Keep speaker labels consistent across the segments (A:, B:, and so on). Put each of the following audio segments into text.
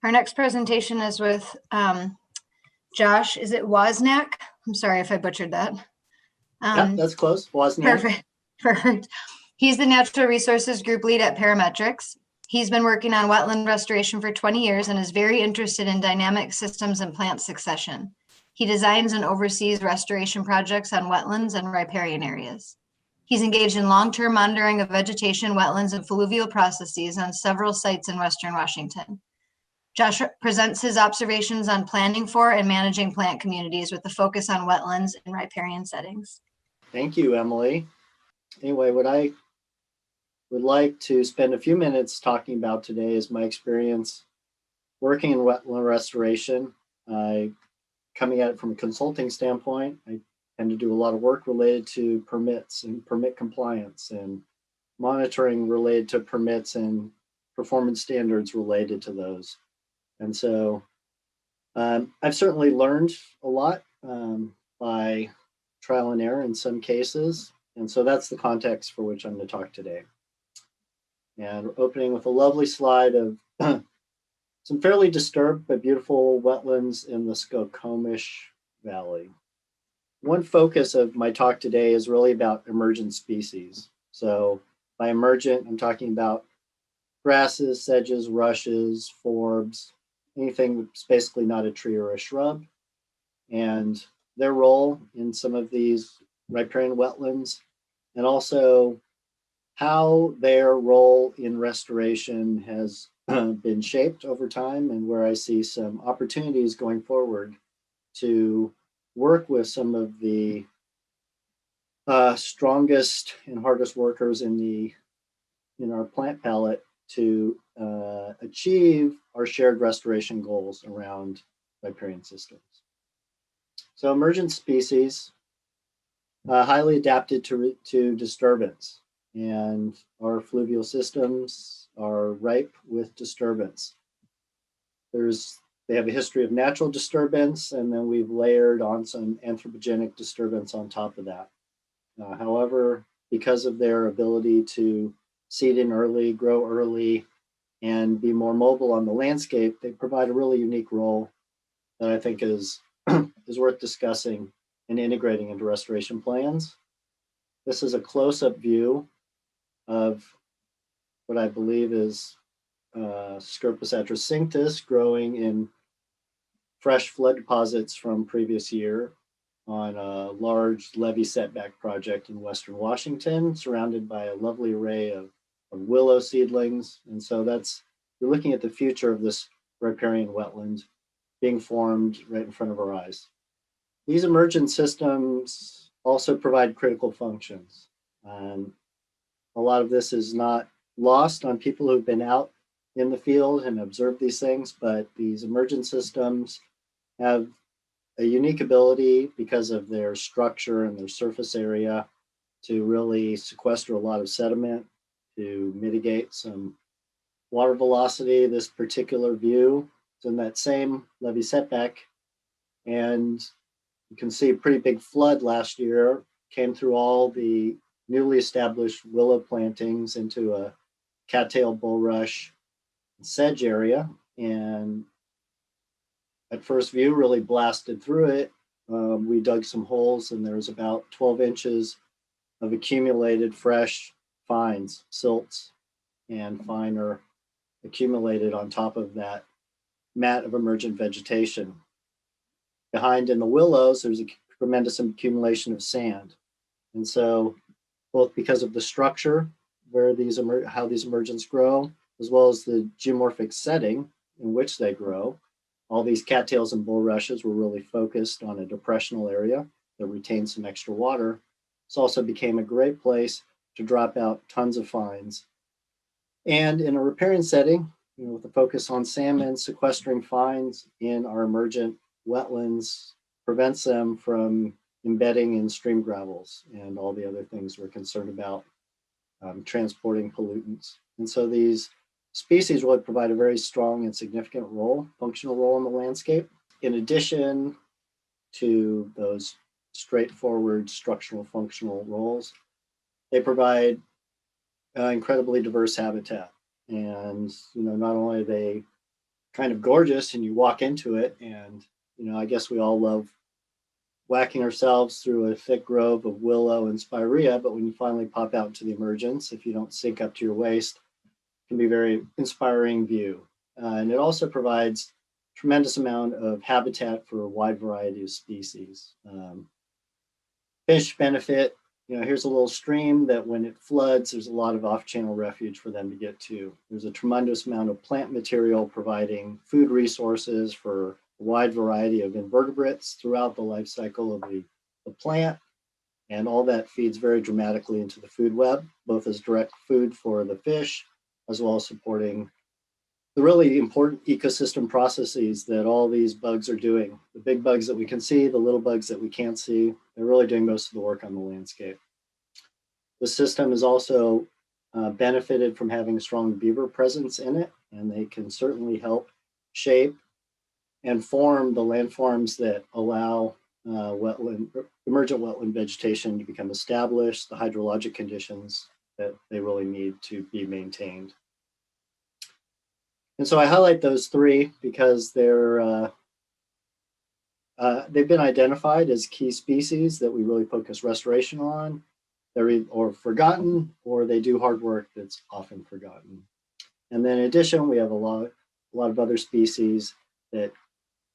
A: Our next presentation is with Josh. Is it Wozniak? I'm sorry if I butchered that.
B: Yeah, that's close. Wozniak.
A: Perfect. He's the Natural Resources Group Lead at Parametrix. He's been working on wetland restoration for 20 years and is very interested in dynamic systems and plant succession. He designs and oversees restoration projects on wetlands and riparian areas. He's engaged in long-term monitoring of vegetation, wetlands, and fluvial processes on several sites in Western Washington. Josh presents his observations on planning for and managing plant communities with a focus on wetlands and riparian settings.
B: Thank you, Emily. Anyway, what I would like to spend a few minutes talking about today is my experience working in wetland restoration. Coming at it from a consulting standpoint, I tend to do a lot of work related to permits and permit compliance and monitoring related to permits and performance standards related to those. And so I've certainly learned a lot by trial and error in some cases. And so that's the context for which I'm going to talk today. And opening with a lovely slide of some fairly disturbed but beautiful wetlands in the Skokomish Valley. One focus of my talk today is really about emergent species. So by emergent, I'm talking about grasses, sedges, rushes, forbs, anything that's basically not a tree or a shrub, and their role in some of these riparian wetlands, and also how their role in restoration has been shaped over time, and where I see some opportunities going forward to work with some of the strongest and hardest workers in our plant palette to achieve our shared restoration goals around riparian systems. So emergent species, highly adapted to disturbance, and our fluvial systems are ripe with disturbance. They have a history of natural disturbance, and then we've layered on some anthropogenic disturbance on top of that. However, because of their ability to seed in early, grow early, and be more mobile on the landscape, they provide a really unique role that I think is worth discussing and integrating into restoration plans. This is a close-up view of what I believe is Scirpus atrocinctus growing in fresh flood deposits from previous year on a large levee setback project in Western Washington, surrounded by a lovely array of willow seedlings. And so you're looking at the future of this riparian wetland being formed right in front of our eyes. These emergent systems also provide critical functions. A lot of this is not lost on people who've been out in the field and observed these things, but these emergent systems have a unique ability because of their structure and their surface area to really sequester a lot of sediment, to mitigate some water velocity. This particular view is in that same levee setback, and you can see a pretty big flood last year came through all the newly established willow plantings into a cattail bulrush sedge area, and at first view really blasted through it. We dug some holes, and there's about 12 inches of accumulated fresh fines, silts, and finer accumulated on top of that mat of emergent vegetation. Behind in the willows, there's a tremendous accumulation of sand. And so both because of the structure where how these emergents grow, as well as the geomorphic setting in which they grow, all these cattails and bulrushes were really focused on a depressional area that retained some extra water. This also became a great place to drop out tons of fines. And in a riparian setting, with a focus on salmon, sequestering fines in our emergent wetlands prevents them from embedding in stream gravels and all the other things we're concerned about, transporting pollutants. And so these species really provide a very strong and significant functional role in the landscape. In addition to those straightforward structural functional roles, they provide incredibly diverse habitat. And not only are they kind of gorgeous, and you walk into it, and I guess we all love whacking ourselves through a thick grove of willow and spirea, but when you finally pop out to the emergence, if you don't sink up to your waist, it can be a very inspiring view. And it also provides tremendous amount of habitat for a wide variety of species. Fish benefit. Here's a little stream that when it floods, there's a lot of off-channel refuge for them to get to. There's a tremendous amount of plant material providing food resources for a wide variety of invertebrates throughout the life cycle of the plant. And all that feeds very dramatically into the food web, both as direct food for the fish, as well as supporting the really important ecosystem processes that all these bugs are doing. The big bugs that we can see, the little bugs that we can't see, they're really doing most of the work on the landscape. The system has also benefited from having a strong beaver presence in it, and they can certainly help shape and form the landforms that allow emergent wetland vegetation to become established, the hydrologic conditions that they really need to be maintained. And so I highlight those three because they've been identified as key species that we really focus restoration on. They're or forgotten, or they do hard work that's often forgotten. And then in addition, we have a lot of other species that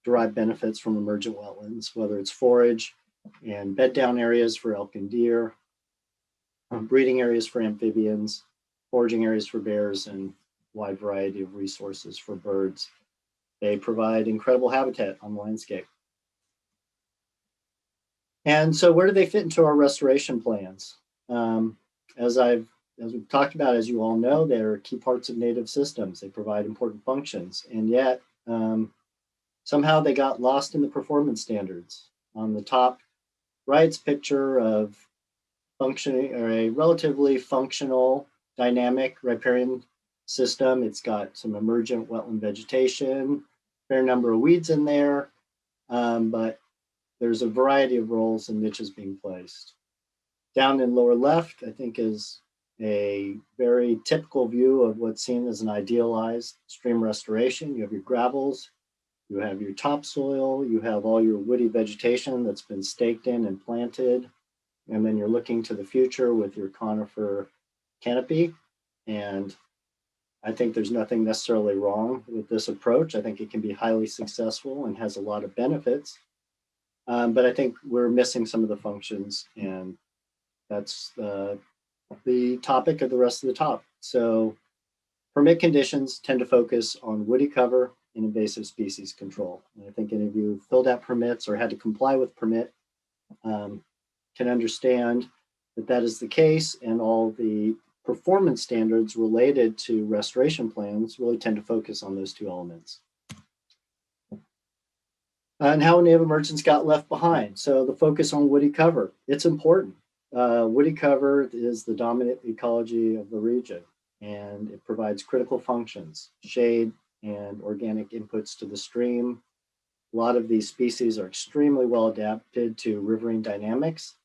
B: derive benefits from emergent wetlands, whether it's forage and bed down areas for elk and deer, breeding areas for amphibians, foraging areas for bears, and wide variety of resources for birds. They provide incredible habitat on the landscape. And so where do they fit into our restoration plans? As we've talked about, as you all know, they're key parts of native systems. They provide important functions, and yet somehow they got lost in the performance standards. On the top right's picture of functioning, or a relatively functional, dynamic riparian system. It's got some emergent wetland vegetation, fair number of weeds in there, but there's a variety of roles and niches being placed. Down in lower left, I think, is a very typical view of what's seen as an idealized stream restoration. You have your gravels, you have your topsoil, you have all your woody vegetation that's been staked in and planted, and then you're looking to the future with your conifer canopy. And I think there's nothing necessarily wrong with this approach. I think it can be highly successful and has a lot of benefits. But I think we're missing some of the functions, and that's the topic of the rest of the talk. So permit conditions tend to focus on woody cover and invasive species control. And I think any of you filled out permits or had to comply with permit can understand that that is the case, and all the performance standards related to restoration plans really tend to focus on those two elements. And how native emergence got left behind. So the focus on woody cover, it's important. Woody cover is the dominant ecology of the region, and it provides critical functions, shade and organic inputs to the stream. A lot of these species are extremely well adapted to riverine dynamics.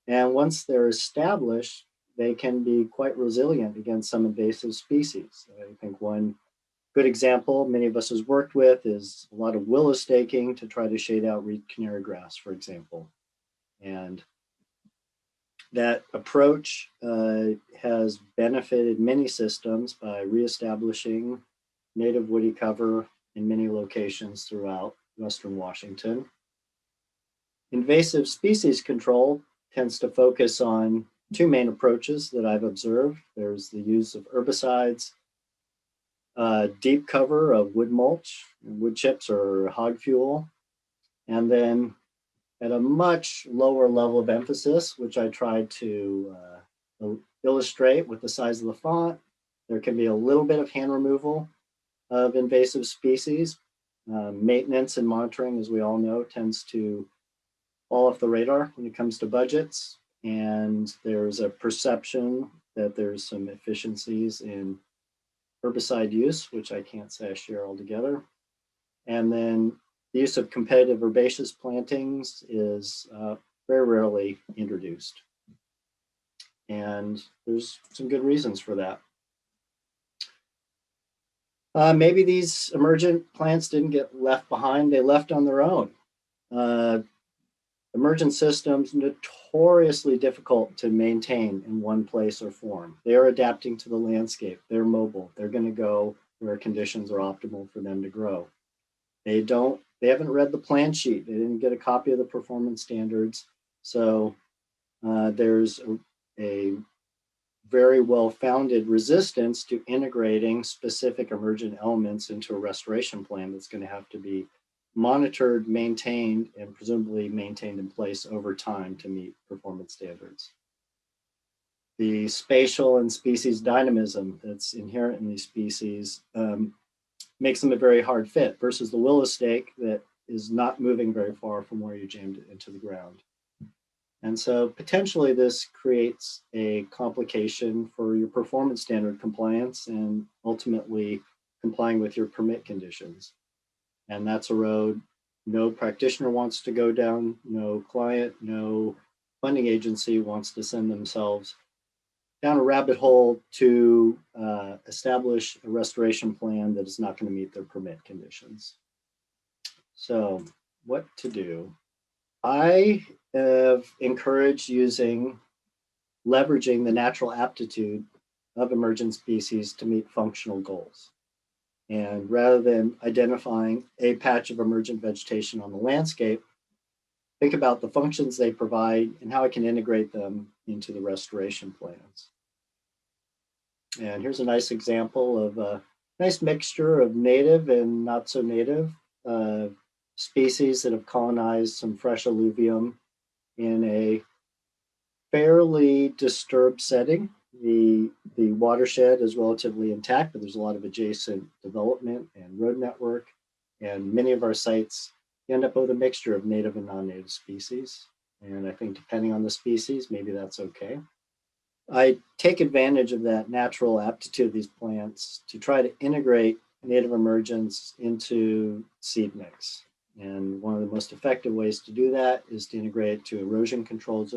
B: And once they're established, they can be quite resilient against some invasive species. I think one good example many of us has worked with is a lot of willow staking to try to shade out canary grass, for example. And that approach has benefited many systems by reestablishing native woody cover in many locations throughout Western Washington. Invasive species control tends to focus on two main approaches that I've observed. There's the use of herbicides, deep cover of wood mulch, wood chips or hog fuel, and then at a much lower level of emphasis, which I tried to illustrate with the size of the font, there can be a little bit of hand removal of invasive species. Maintenance and monitoring, as we all know, tends to fall off the radar when it comes to budgets. And there's a perception that there's some efficiencies in herbicide use, which I can't say I share altogether. And then the use of competitive herbaceous plantings is very rarely introduced. And there's some good reasons for that. Maybe these emergent plants didn't get left behind, they left on their own. Emergent systems notoriously difficult to maintain in one place or form. They are adapting to the landscape. They're mobile. They're going to go where conditions are optimal for them to grow. They haven't read the plan sheet. They didn't get a copy of the performance standards. So there's a very well-founded resistance to integrating specific emergent elements into a restoration plan that's going to have to be monitored, maintained, and presumably maintained in place over time to meet performance standards. The spatial and species dynamism that's inherent in these species makes them a very hard fit versus the willow stake that is not moving very far from where you jammed it into the ground. And so potentially this creates a complication for your performance standard compliance and ultimately complying with your permit conditions. And that's a road no practitioner wants to go down, no client, no funding agency wants to send themselves down a rabbit hole to establish a restoration plan that is not going to meet their permit conditions. So what to do? I have encouraged leveraging the natural aptitude of emergent species to meet functional goals. And rather than identifying a patch of emergent vegetation on the landscape, think about the functions they provide and how I can integrate them into the restoration plans. And here's a nice example of a nice mixture of native and not so native species that have colonized some fresh alluvium in a fairly disturbed setting. The watershed is relatively intact, but there's a lot of adjacent development and road network. And many of our sites end up with a mixture of native and non-native species. And I think depending on the species, maybe that's okay. I take advantage of that natural aptitude of these plants to try to integrate native emergence into seed mix. And one of the most effective ways to do that is to integrate to erosion control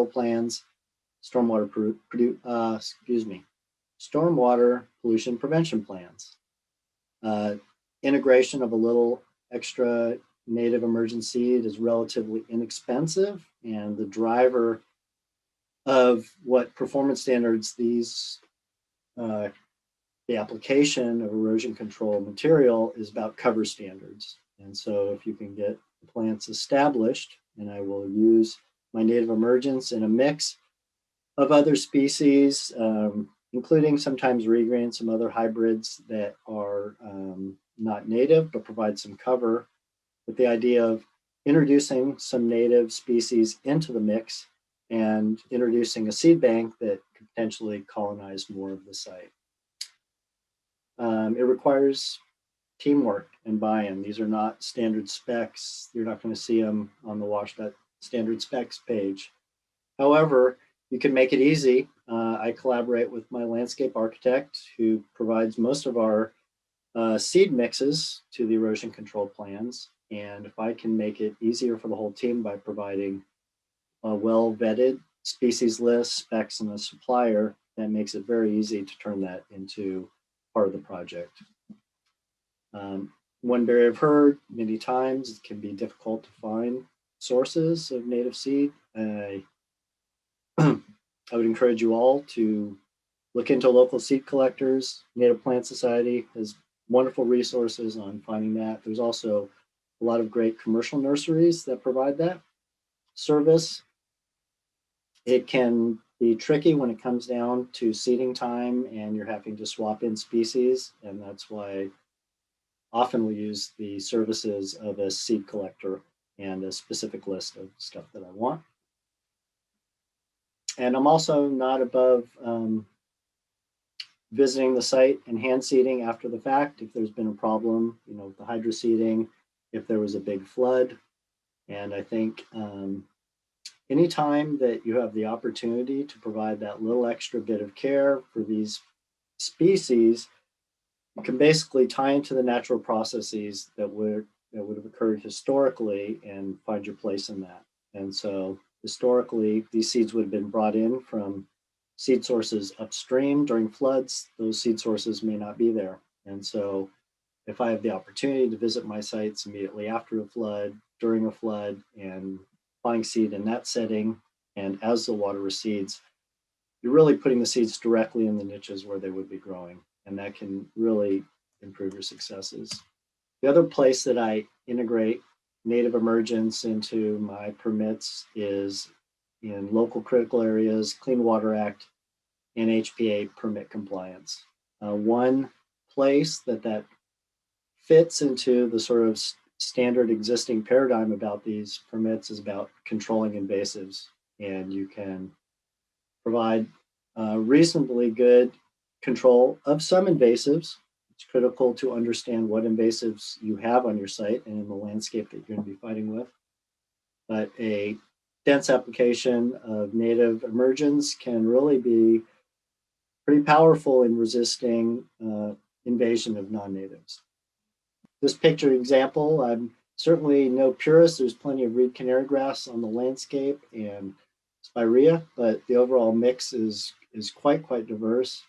B: plans, stormwater pollution prevention plans. Integration of a little extra native emergent seed is relatively inexpensive, and the driver of what performance standards the application of erosion control material is about cover standards. And so if you can get the plants established, and I will use my native emergence in a mix of other species, including sometimes regreen and some other hybrids that are not native, but provide some cover, with the idea of introducing some native species into the mix and introducing a seed bank that could potentially colonize more of the site. It requires teamwork and buy-in. These are not standard specs. You're not going to see them on the WashDOT standard specs page. However, you can make it easy. I collaborate with my landscape architect who provides most of our seed mixes to the erosion control plans. And if I can make it easier for the whole team by providing a well-vetted species list, specs, and a supplier, that makes it very easy to turn that into part of the project. One barrier I've heard many times, it can be difficult to find sources of native seed. I would encourage you all to look into local seed collectors. Native Plant Society has wonderful resources on finding that. There's also a lot of great commercial nurseries that provide that service. It can be tricky when it comes down to seeding time and you're having to swap in species, and that's why often we use the services of a seed collector and a specific list of stuff that I want. And I'm also not above visiting the site and hand seeding after the fact if there's been a problem, with the hydro seeding, if there was a big flood. And I think anytime that you have the opportunity to provide that little extra bit of care for these species, you can basically tie into the natural processes that would have occurred historically and find your place in that. And so historically, these seeds would have been brought in from seed sources upstream during floods. Those seed sources may not be there And so if I have the opportunity to visit my sites immediately after a flood, during a flood, and applying seed in that setting, and as the water recedes, you're really putting the seeds directly in the niches where they would be growing. And that can really improve your successes. The other place that I integrate native emergence into my permits is in local critical areas, Clean Water Act, and HPA permit compliance. One place that fits into the sort of standard existing paradigm about these permits is about controlling invasives. And you can provide reasonably good control of some invasives. It's critical to understand what invasives you have on your site and in the landscape that you're going to be fighting with. But a dense application of native emergence can really be pretty powerful in resisting invasion of non-natives. This picture example, I'm certainly no purist. There's plenty of reed canary grass on the landscape and spirea, but the overall mix is quite diverse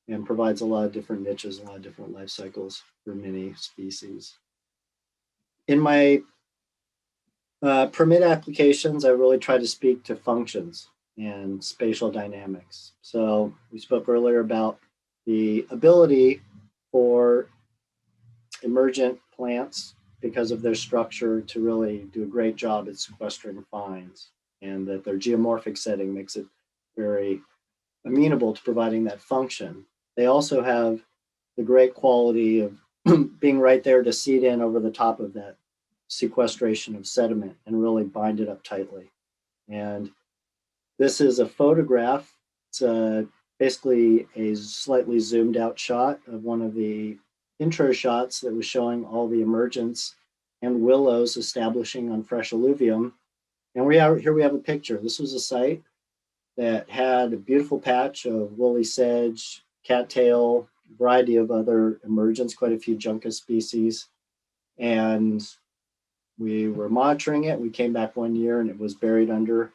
B: and provides a lot of different niches, a lot of different life cycles for many species. In my permit applications, I really try to speak to functions and spatial dynamics. So we spoke earlier about the ability for emergent plants, because of their structure, to really do a great job at sequestering fines, and that their geomorphic setting makes it very amenable to providing that function. They also have the great quality of being right there to seed in over the top of that sequestration of sediment and really bind it up tightly. And this is a photograph. It's basically a slightly zoomed out shot of one of the intro shots that was showing all the emergence and willows establishing on fresh alluvium. And here we have a picture. This was a site that had a beautiful patch of woolly sedge, cattail, variety of other emergence, quite a few Juncus species. And we were monitoring it. We came back one year and it was buried under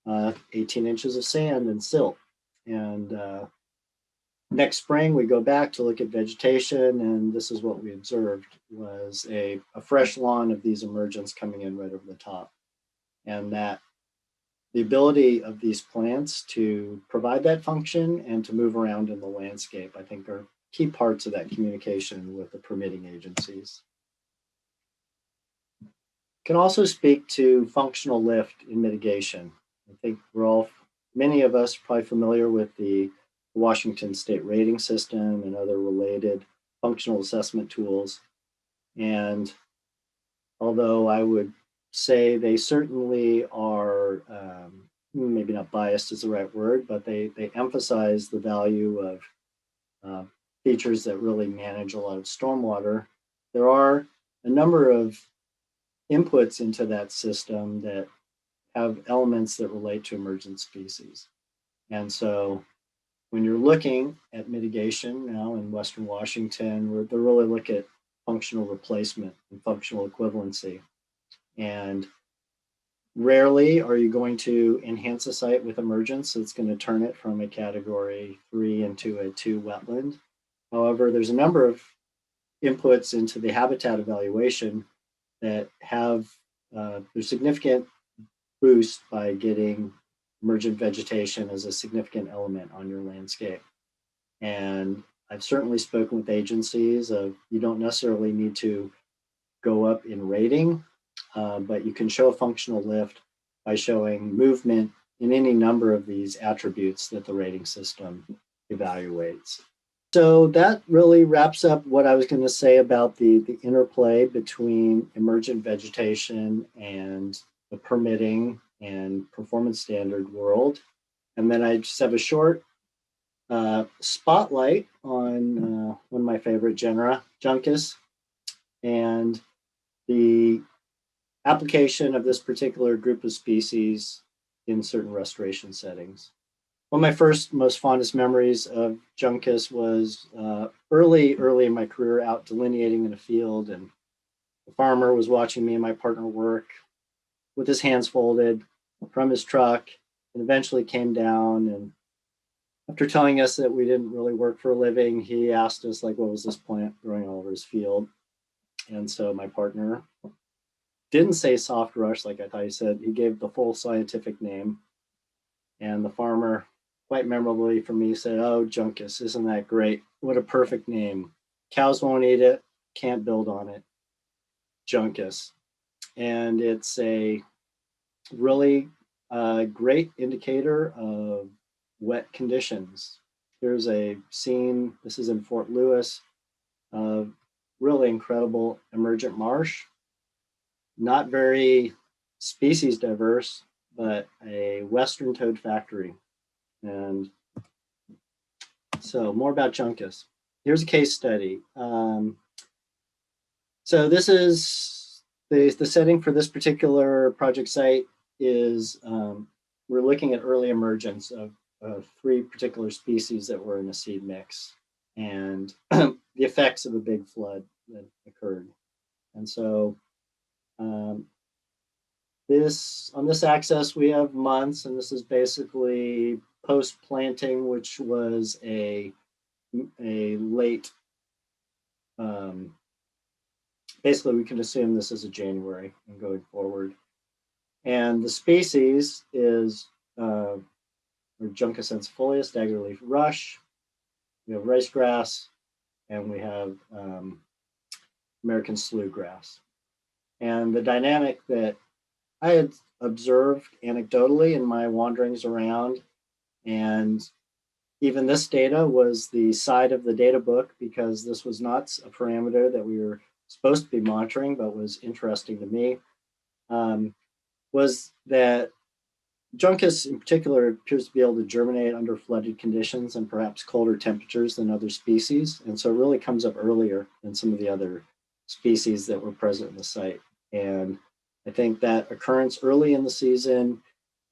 B: 18 inches of sand and silt. And next spring, we go back to look at vegetation, and this is what we observed was a fresh lawn of these emergence coming in right over the top. And that the ability of these plants to provide that function and to move around in the landscape, I think, are key parts of that communication with the permitting agencies. Can also speak to functional lift in mitigation. I think many of us are probably familiar with the Washington State rating system and other related functional assessment tools. And although I would say they certainly are, maybe not biased is the right word, but they emphasize the value of features that really manage a lot of stormwater. There are a number of inputs into that system that have elements that relate to emergent species. And so when you're looking at mitigation now in Western Washington, they really look at functional replacement and functional equivalency. And rarely are you going to enhance a site with emergence that's going to turn it from a category 3 into a 2 wetland. However, there's a number of inputs into the habitat evaluation that have their significant boost by getting emergent vegetation as a significant element on your landscape. And I've certainly spoken with agencies of you don't necessarily need to go up in rating, but you can show a functional lift by showing movement in any number of these attributes that the rating system evaluates. So that really wraps up what I was going to say about the interplay between emergent vegetation and the permitting and performance standard world. And then I just have a short spotlight on one of my favorite genera, Juncus, and the application of this particular group of species in certain restoration settings. One of my first, most fondest memories of Juncus was early in my career out delineating in a field, and the farmer was watching me and my partner work with his hands folded from his truck, and eventually came down and after telling us that we didn't really work for a living, he asked us like, what was this plant growing all over his field? And so my partner didn't say soft rush like I thought he said. He gave the full scientific name. And the farmer, quite memorably for me, said, "Oh, Juncus, isn't that great? What a perfect name. Cows won't eat it, can't build on it. Juncus." And it's a really great indicator of wet conditions. Here's a scene, this is in Fort Lewis, of really incredible emergent marsh. Not very species diverse, but a western toad factory. And so more about Juncus. Here's a case study. So this is the setting for this particular project site is we're looking at early emergence of 3 particular species that were in a seed mix and the effects of a big flood that occurred. And so on this axis, we have months, and this is basically post-planting, which was a late, basically we can assume this is a January and going forward. And the species is Juncus ensifolia, stagger leaf rush. We have rice grass, and we have American slough grass. And the dynamic that I had observed anecdotally in my wanderings around, and even this data was the side of the data book because this was not a parameter that we were supposed to be monitoring, but was interesting to me, was that Juncus in particular appears to be able to germinate under flooded conditions and perhaps colder temperatures than other species. And so it really comes up earlier than some of the other species that were present in the site. And I think that occurrence early in the season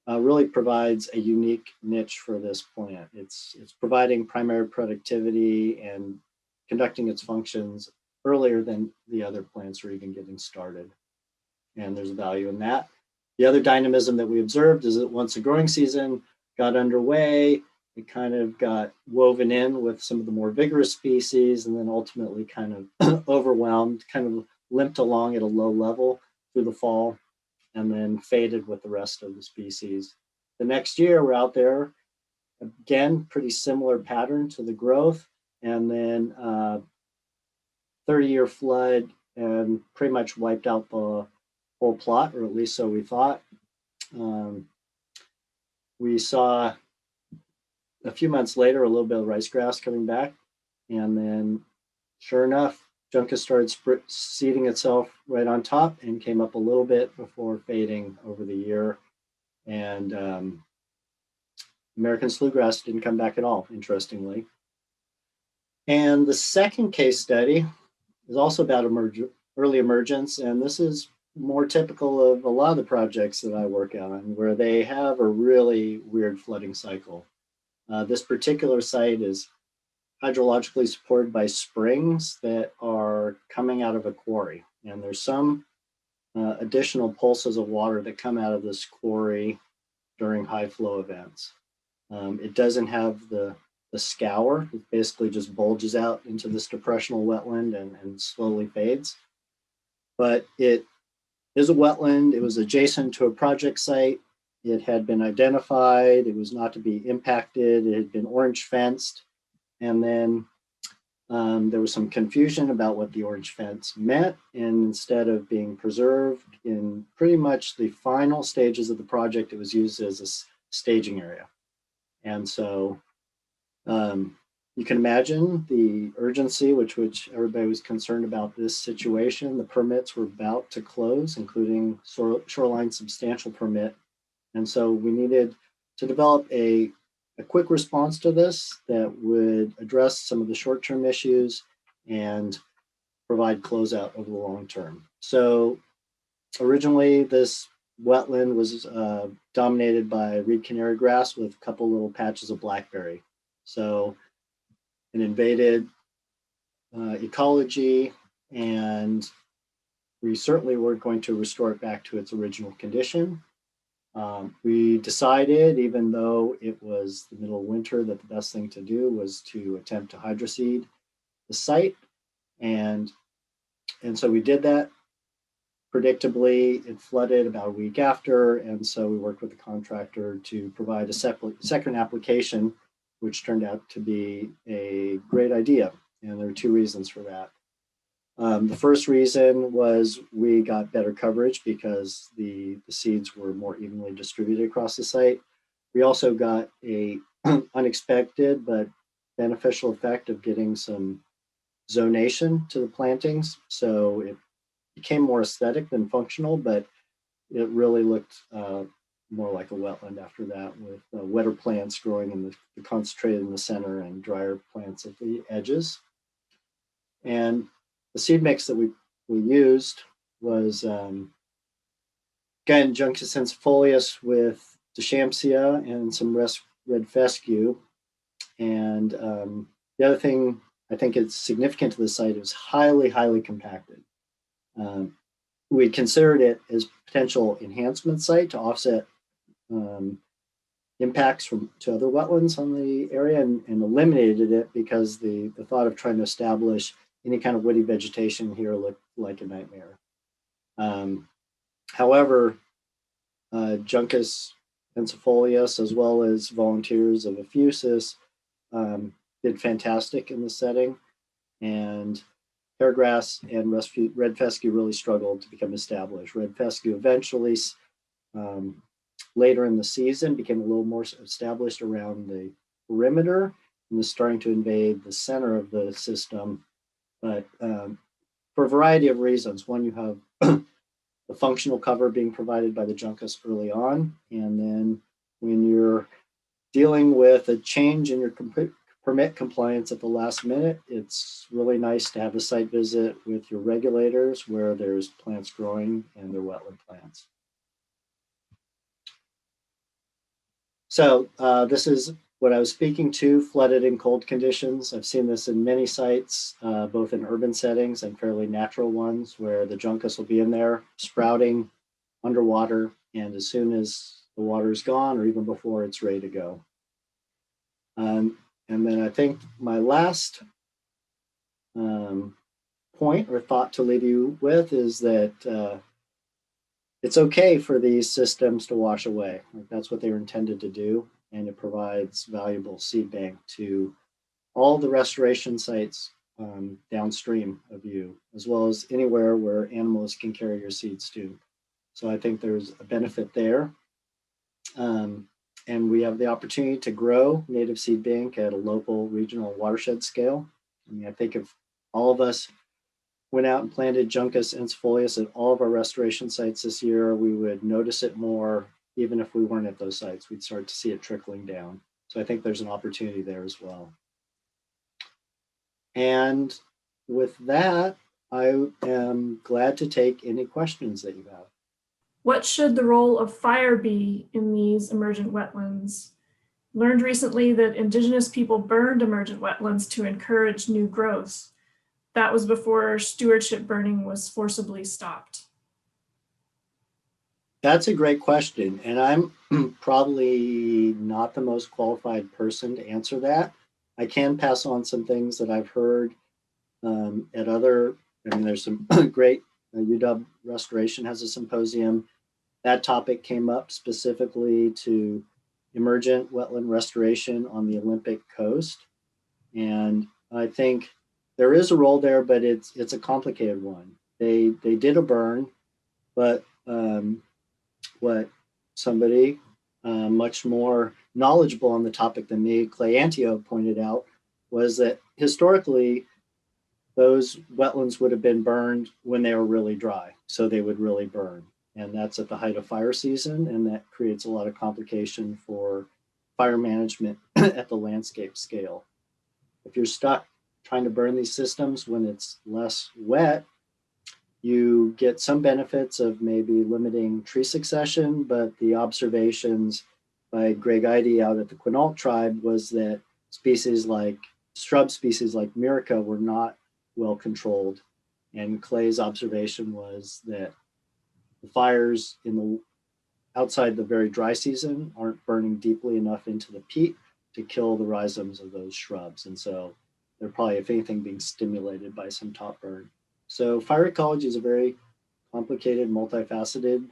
B: really provides a unique niche for this plant. It's providing primary productivity and conducting its functions earlier than the other plants are even getting started. And there's value in that. The other dynamism that we observed is that once the growing season got underway, it kind of got woven in with some of the more vigorous species and then ultimately kind of overwhelmed, kind of limped along at a low level through the fall and then faded with the rest of the species. The next year we're out there, again, pretty similar pattern to the growth, and then 30-year flood and pretty much wiped out the whole plot, or at least so we thought. We saw a few months later a little bit of rice grass coming back, and then sure enough, Juncus started seeding itself right on top and came up a little bit before fading over the year. And American slough grass didn't come back at all, interestingly. And the second case study is also about early emergence, and this is more typical of a lot of the projects that I work on, where they have a really weird flooding cycle. This particular site is hydrologically supported by springs that are coming out of a quarry. And there's some additional pulses of water that come out of this quarry during high flow events. It doesn't have the scour. It basically just bulges out into this depressional wetland and slowly fades. But it is a wetland. It was adjacent to a project site. It had been identified. It was not to be impacted. It had been orange fenced. And then there was some confusion about what the orange fence meant. And instead of being preserved in pretty much the final stages of the project, it was used as a staging area. And so you can imagine the urgency with which everybody was concerned about this situation. The permits were about to close, including shoreline substantial permit. And so we needed to develop a quick response to this that would address some of the short-term issues and provide closeout over the long term. So originally this wetland was dominated by reed canary grass with a couple little patches of blackberry. So an invaded ecology, and we certainly weren't going to restore it back to its original condition. We decided, even though it was the middle of winter, that the best thing to do was to attempt to hydroseed the site. And so we did that. Predictably, it flooded about a week after, and so we worked with the contractor to provide a second application, which turned out to be a great idea. And there are two reasons for that. The first reason was we got better coverage because the seeds were more evenly distributed across the site. We also got a unexpected but beneficial effect of getting some zonation to the plantings. So it became more aesthetic than functional, but it really looked more like a wetland after that, with wetter plants growing in the concentrated in the center and drier plants at the edges. And the seed mix that we used was, again, Juncus ensifolia with Deschampsia and some red fescue. And the other thing I think is significant to the site is highly, highly compacted. We considered it as potential enhancement site to offset impacts to other wetlands on the area, and eliminated it because the thought of trying to establish any kind of woody vegetation here looked like a nightmare. However, Juncus ensifolia, as well as volunteers of effusis, did fantastic in the setting, and Canary Grass and red fescue really struggled to become established. Red fescue eventually, later in the season, became a little more established around the perimeter and was starting to invade the center of the system. But for a variety of reasons, one, you have the functional cover being provided by the Juncus early on, and then when you're dealing with a change in your permit compliance at the last minute, it's really nice to have a site visit with your regulators where there's plants growing and they're wetland plants. So this is what I was speaking to, flooded in cold conditions. I've seen this in many sites, both in urban settings and fairly natural ones, where the Juncus will be in there sprouting underwater, and as soon as the water's gone, or even before, it's ready to go. And then I think my last point or thought to leave you with is that it's okay for these systems to wash away. Like, that's what they were intended to do, and it provides valuable seed bank to all the restoration sites downstream of you, as well as anywhere where animals can carry your seeds to. So I think there's a benefit there. And we have the opportunity to grow native seed bank at a local, regional, watershed scale. I mean, I think if all of us went out and planted Juncus ensifolia at all of our restoration sites this year, we would notice it more, even if we weren't at those sites. We'd start to see it trickling down. So I think there's an opportunity there as well. And with that, I am glad to take any questions that you have.
C: What should the role of fire be in these emergent wetlands? Learned recently that indigenous people burned emergent wetlands to encourage new growth. That was before stewardship burning was forcibly stopped.
B: That's a great question, and I'm probably not the most qualified person to answer that. I can pass on some things that I've heard at other, I mean, there's some great, UW Restoration has a symposium. That topic came up specifically to emergent wetland restoration on the Olympic coast. And I think there is a role there, but it's a complicated one. They did a burn, but what somebody much more knowledgeable on the topic than me, Clay Antio, pointed out was that historically those wetlands would have been burned when they were really dry, so they would really burn. And that's at the height of fire season, and that creates a lot of complication for fire management at the landscape scale. If you're stuck trying to burn these systems when it's less wet, you get some benefits of maybe limiting tree succession, but the observations by Greg Eide out at the Quinault tribe was that shrub species like Myrica were not well controlled. And Clay's observation was that the fires in outside the very dry season aren't burning deeply enough into the peat to kill the rhizomes of those shrubs. And so they're probably, if anything, being stimulated by some top burn. So fire ecology is a very complicated, multifaceted,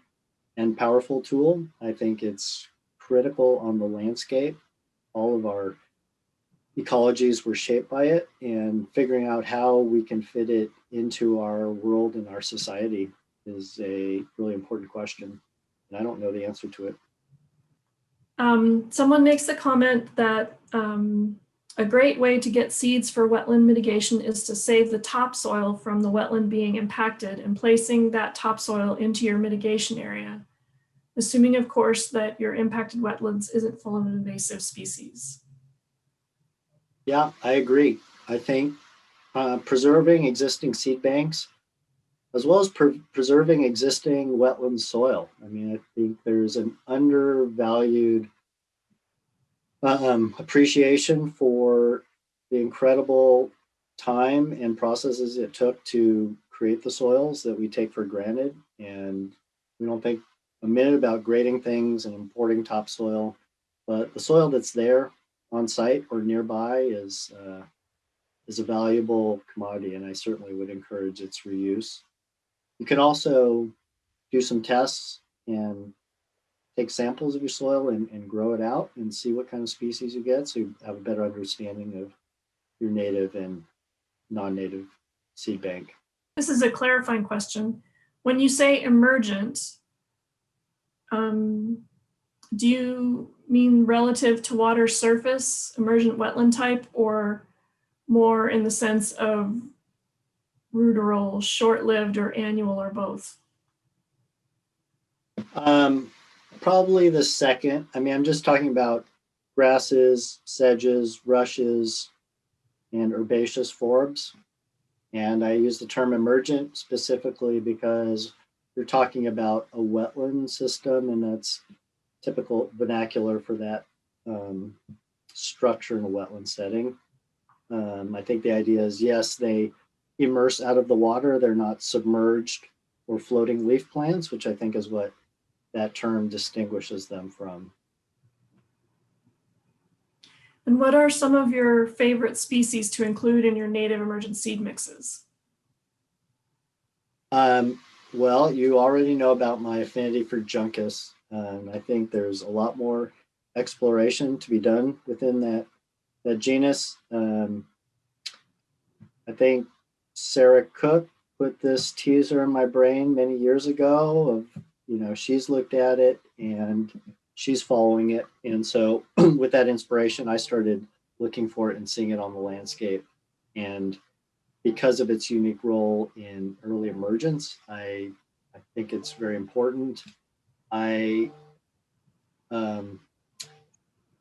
B: and powerful tool. I think it's critical on the landscape. All of our ecologies were shaped by it, and figuring out how we can fit it into our world and our society is a really important question. And I don't know the answer to it.
C: Someone makes the comment that a great way to get seeds for wetland mitigation is to save the topsoil from the wetland being impacted and placing that topsoil into your mitigation area, assuming, of course, that your impacted wetlands isn't full of invasive species.
B: Yeah, I agree. I think preserving existing seed banks, as well as preserving existing wetland soil. I mean, I think there's an undervalued appreciation for the incredible time and processes it took to create the soils that we take for granted. And we don't think a minute about grading things and importing topsoil, but the soil that's there on site or nearby is a valuable commodity, and I certainly would encourage its reuse. You can also do some tests and take samples of your soil and grow it out and see what kind of species you get, so you have a better understanding of your native and non-native seed bank.
C: This is a clarifying question. When you say emergent, do you mean relative to water surface, emergent wetland type, or more in the sense of ruderal, short-lived, or annual, or both?
B: Probably the second. I mean, I'm just talking about grasses, sedges, rushes, and herbaceous forbs. And I use the term emergent specifically because you're talking about a wetland system, and that's typical vernacular for that structure in a wetland setting. I think the idea is, yes, they immerse out of the water. They're not submerged or floating leaf plants, which I think is what that term distinguishes them from.
C: And what are some of your favorite species to include in your native emergent seed mixes?
B: Well, you already know about my affinity for Juncus. I think there's a lot more exploration to be done within that genus. I think Sarah Cook put this teaser in my brain many years ago of, she's looked at it and she's following it. And so with that inspiration, I started looking for it and seeing it on the landscape. And because of its unique role in early emergence, I think it's very important. I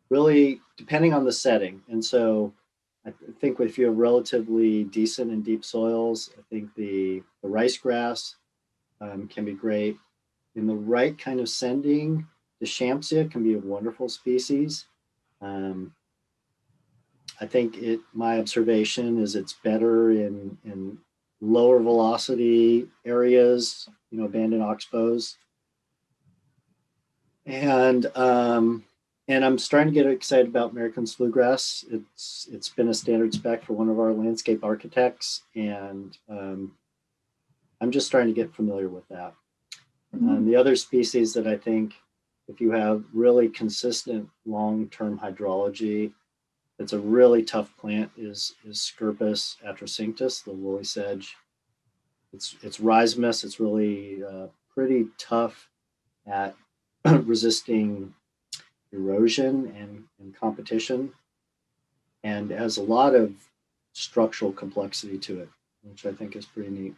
B: really, depending on the setting. And so I think if you have relatively decent and deep soils, I think the rice grass can be great. In the right kind of sending, the Schampsia can be a wonderful species. I think my observation is it's better in lower velocity areas, abandoned oxbows. And I'm starting to get excited about American bluegrass. It's been a standard spec for one of our landscape architects, and I'm just starting to get familiar with that. The other species that I think, if you have really consistent long-term hydrology, it's a really tough plant is Scirpus atrocinctus, the woolly sedge. It's rhizomus. It's really pretty tough at resisting erosion and competition, and has a lot of structural complexity to it, which I think is pretty neat.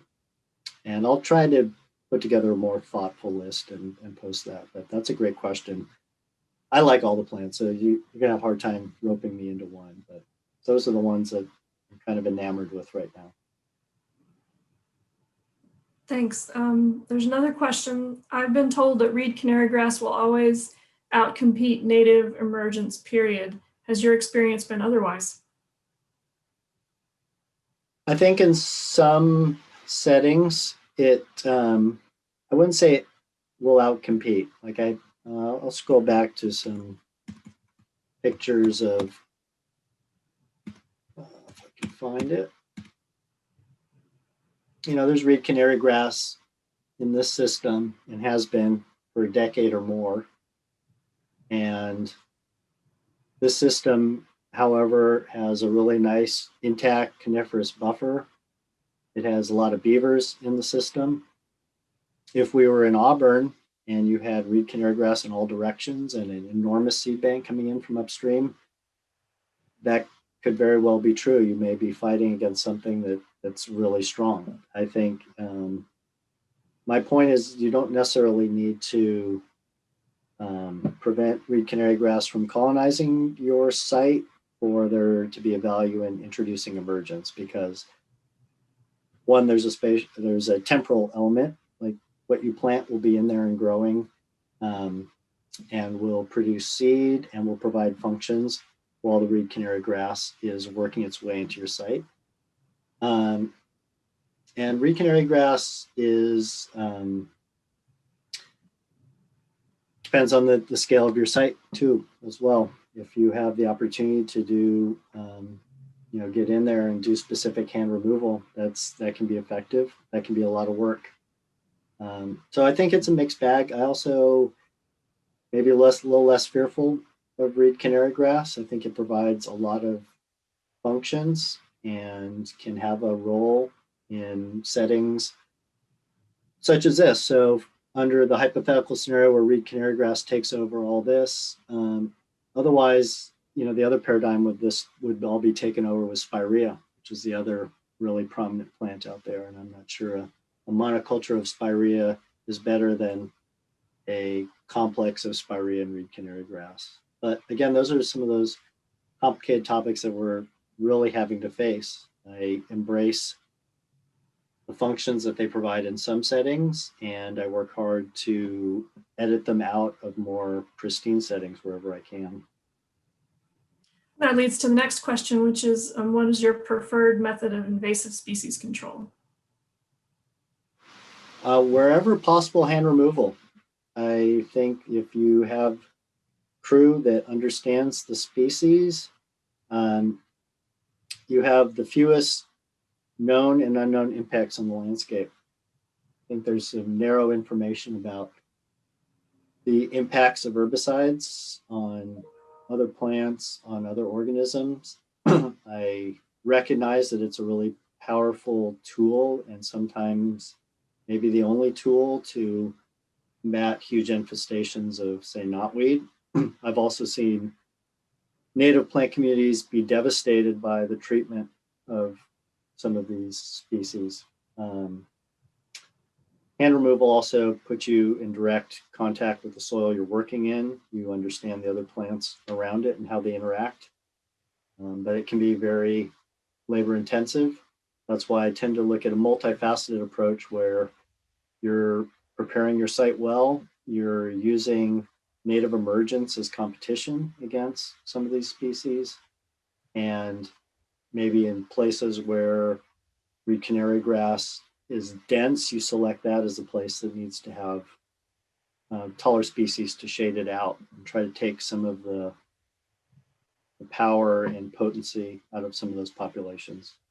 B: And I'll try to put together a more thoughtful list and post that, but that's a great question. I like all the plants, so you're gonna have a hard time roping me into one, but those are the ones that I'm kind of enamored with right now.
C: Thanks. There's another question. I've been told that reed canary grass will always outcompete native emergence, period. Has your experience been otherwise?
B: I think in some settings, I wouldn't say it will outcompete. Like I I'll scroll back to some pictures of, if I can find it. You know, there's reed canary grass in this system and has been for a decade or more. And this system, however, has a really nice intact coniferous buffer. It has a lot of beavers in the system. If we were in Auburn and you had reed canary grass in all directions and an enormous seed bank coming in from upstream, that could very well be true. You may be fighting against something that's really strong. I think my point is you don't necessarily need to prevent reed canary grass from colonizing your site for there to be a value in introducing emergence, because one, there's a temporal element, like what you plant will be in there and growing, and will produce seed and will provide functions while the reed canary grass is working its way into your site. And reed canary grass is depends on the scale of your site too, as well. If you have the opportunity to do, get in there and do specific hand removal, that can be effective. That can be a lot of work. So I think it's a mixed bag. I also maybe a little less fearful of reed canary grass. I think it provides a lot of functions and can have a role in settings such as this. So under the hypothetical scenario where reed canary grass takes over all this, otherwise, the other paradigm with this would all be taken over with spirea, which is the other really prominent plant out there. And I'm not sure a monoculture of spirea is better than a complex of spirea and reed canary grass. But again, those are some of those complicated topics that we're really having to face. I embrace the functions that they provide in some settings, and I work hard to edit them out of more pristine settings wherever I can.
C: That leads to the next question, which is, what is your preferred method of invasive species control?
B: Wherever possible, hand removal. I think if you have crew that understands the species, you have the fewest known and unknown impacts on the landscape. I think there's some narrow information about the impacts of herbicides on other plants, on other organisms. I recognize that it's a really powerful tool and sometimes maybe the only tool to combat huge infestations of, say, knotweed. I've also seen native plant communities be devastated by the treatment of some of these species. Hand removal also puts you in direct contact with the soil you're working in. You understand the other plants around it and how they interact. But it can be very labor intensive. That's why I tend to look at a multifaceted approach where you're preparing your site well, you're using native emergence as competition against some of these species, and maybe in places where reed canary grass is dense, you select that as a place that needs to have taller species to shade it out and try to take some of the power and potency out of some of those populations.